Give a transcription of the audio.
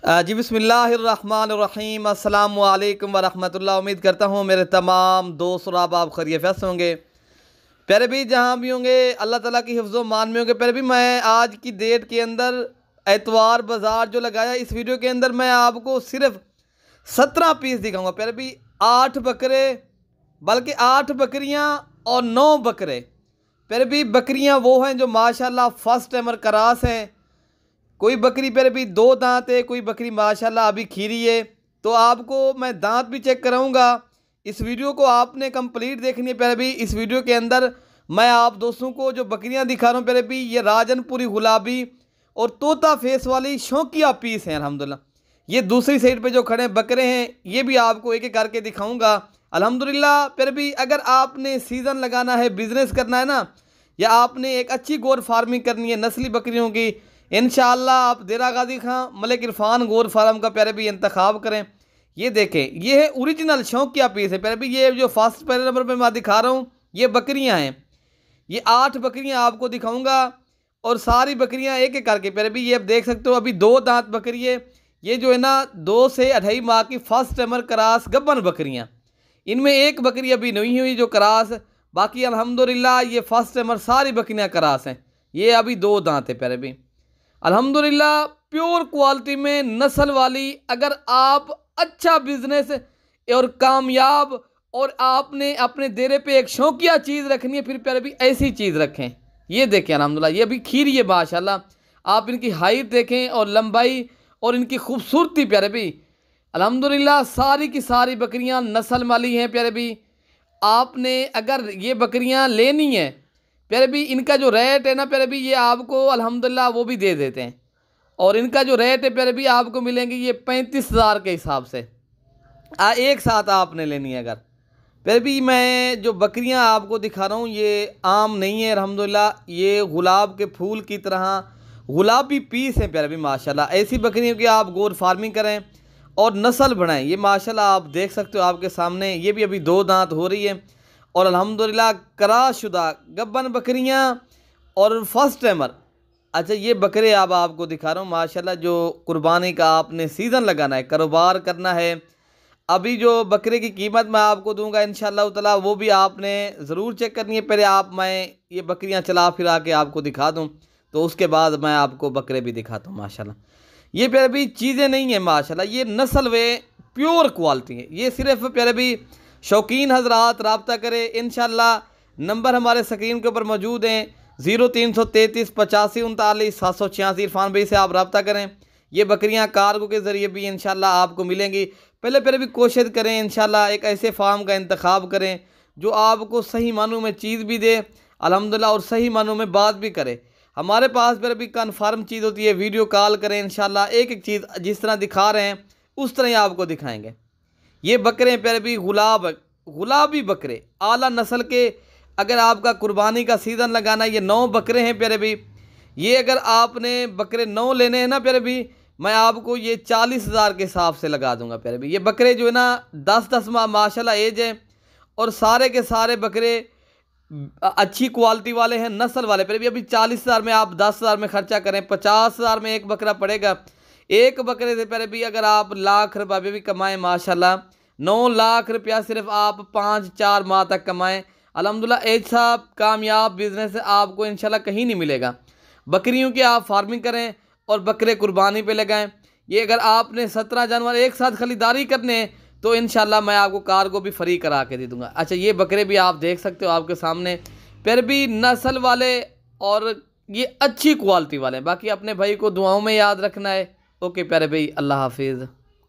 जी बिस्मिल्लाहिर्रहमानिर्रहीम अस्सलामु अलैकुम वरहमतुल्लाह। उम्मीद करता हूँ मेरे तमाम दोस्त और आप खैरियत होंगे। प्यारे भी जहाँ भी होंगे अल्लाह ताला की हिफ्ज़ो मान में होंगे। प्यारे भी मैं आज की डेट के अंदर एतवार बाज़ार जो लगाया, इस वीडियो के अंदर मैं आपको सिर्फ 17 पीस दिखाऊंगा। प्यारे भी 8 बकरे, बल्कि 8 बकरियाँ और 9 बकरे। प्यारे भी बकरियाँ वो हैं जो माशाल्लाह फर्स्ट टाइमर करास हैं। कोई बकरी पर भी 2 दांत है, कोई बकरी माशाल्लाह अभी खीरी है। तो आपको मैं दांत भी चेक कराऊंगा। इस वीडियो को आपने कंप्लीट देखनी है। प्यारे भी इस वीडियो के अंदर मैं आप दोस्तों को जो बकरियां दिखा रहा हूँ प्यारे भी, ये राजनपुरी गुलाबी और तोता फेस वाली शौकिया पीस हैं अल्हम्दुलिल्लाह। ये दूसरी साइड पे जो खड़े बकरे हैं ये भी आपको एक एक करके दिखाऊंगा अल्हम्दुलिल्लाह। प्यारे भी अगर आपने सीज़न लगाना है, बिजनेस करना है ना, या आपने एक अच्छी गोर फार्मिंग करनी है नस्ली बकरियों की, इंशाअल्लाह आप देरा गाजी खां मलिक इरफान गोर फार्म का प्यारे भी इंतखाब करें। ये देखें, ये है ओरिजिनल शौकिया पीस है प्यारे भी। ये जो फर्स्ट पहले नंबर पे मैं दिखा रहा हूँ ये बकरियाँ हैं। ये 8 बकरियाँ आपको दिखाऊंगा और सारी बकरियाँ एक एक करके प्यारे भी। ये आप देख सकते हो अभी 2 दांत बकरी है। ये जो है ना 2 से 2.5 माह की फर्स्ट टाइमर करास गब्बन बकरियाँ। इनमें एक बकरी अभी नहीं हुई जो करास, बाकी अल्हम्दुलिल्लाह ये फर्स्ट टाइमर सारी बकरियाँ करास हैं। ये अभी 2 दांत है प्यारे भी अल्हम्दुलिल्लाह। प्योर क्वालिटी में नस्ल वाली, अगर आप अच्छा बिजनेस और कामयाब और आपने अपने डेरे पे एक शौकिया चीज़ रखनी है, फिर प्यारे भी ऐसी चीज़ रखें। ये देखें अल्हम्दुलिल्लाह, ये अभी खीरी है माशाल्लाह। आप इनकी हाइट देखें और लंबाई और इनकी खूबसूरती प्यारे भी अल्हम्दुलिल्लाह। सारी की सारी बकरियां नस्ल वाली हैं प्यारे भी। आपने अगर ये बकरियां लेनी है प्यारे भी, इनका जो रेट है ना प्यारे भी, ये आपको अल्हम्दुलिल्लाह वो भी दे देते हैं। और इनका जो रेट है प्यारे भी आपको मिलेंगे ये 35,000 के हिसाब से। एक साथ आपने लेनी है अगर। प्यारे भी मैं जो बकरियां आपको दिखा रहा हूँ ये आम नहीं है अल्हम्दुलिल्लाह। ये गुलाब के फूल की तरह गुलाबी पीस हैं प्यारे भी माशाल्लाह। ऐसी बकरियों की आप गोर फार्मिंग करें और नस्ल बढ़ाएं। ये माशाल्लाह आप देख सकते हो आपके सामने, ये भी अभी 2 दांत हो रही है और अल्हम्दुलिल्लाह कराशुदा गब्बन बकरियां और फर्स्ट टाइमर। अच्छा ये बकरे अब आपको दिखा रहा हूँ माशाल्लाह, जो कुर्बानी का आपने सीज़न लगाना है, कारोबार करना है। अभी जो बकरे की कीमत मैं आपको दूंगा इंशाअल्लाह ताला वो भी आपने ज़रूर चेक करनी है। पहले मैं ये बकरियां चला फिरा के आपको दिखा दूं, तो उसके बाद मैं आपको बकरे भी दिखाता हूँ माशाल्लाह। ये प्यारे भी चीज़ें नहीं है माशाल्लाह, ये नस्ल वे प्योर क्वालिटी है। ये सिर्फ प्यारे भी शौकीन हजरात रब्ता करें इंशाअल्लाह। नंबर हमारे स्क्रीन के ऊपर मौजूद हैं 0333 85 39 786। इरफान भाई से आप रब्ता करें। ये बकरियां कार्गो के ज़रिए भी इंशाअल्लाह आपको मिलेंगी। पहले पहले भी कोशिश करें इंशाअल्लाह एक ऐसे फार्म का इंतखाब करें जो आपको सही मानों में चीज़ भी दे अल्हम्दुलिल्लाह और सही मानों में बात भी करे। हमारे पास पर भी कन्फर्म चीज़ होती है, वीडियो कॉल करें इंशाअल्लाह, एक एक चीज़ जिस तरह दिखा रहे हैं उस तरह ही आपको दिखाएंगे। ये बकरे प्यारे भी गुलाबी बकरे आला नस्ल के। अगर आपका कुर्बानी का सीज़न लगाना है, ये 9 बकरे हैं प्यारे भी। ये अगर आपने बकरे 9 लेने हैं ना प्यारे भी, मैं आपको ये 40,000 के हिसाब से लगा दूंगा प्यारे भी। ये बकरे जो है ना 10-10 माह माशाल्लाह एज है और सारे के सारे बकरे अच्छी क्वालिटी वाले हैं, नस्ल वाले प्यारे भी। अभी 40,000 में आप 10,000 में खर्चा करें, 50,000 में एक बकरा पड़ेगा। एक बकरे से प्यारे भी अगर आप लाख रुपये भी कमाएं माशाल्लाह, 9 लाख रुपया सिर्फ आप 5-4 माह तक कमाएं अल्हम्दुलिल्लाह, ऐसा कामयाब बिजनेस आपको इंशाल्लाह कहीं नहीं मिलेगा। बकरियों की आप फार्मिंग करें और बकरे कुर्बानी पे लगाएं। ये अगर आपने 17 जानवर एक साथ खरीदारी करने तो इंशाल्लाह मैं आपको कार्गो भी फ्री करा के दे दूंगा। अच्छा ये बकरे भी आप देख सकते हो आपके सामने, फिर भी नस्ल वाले और ये अच्छी क्वालिटी वाले। बाकी अपने भाई को दुआओं में याद रखना है। ओके प्यारे भाई, अल्लाह हाफिज़।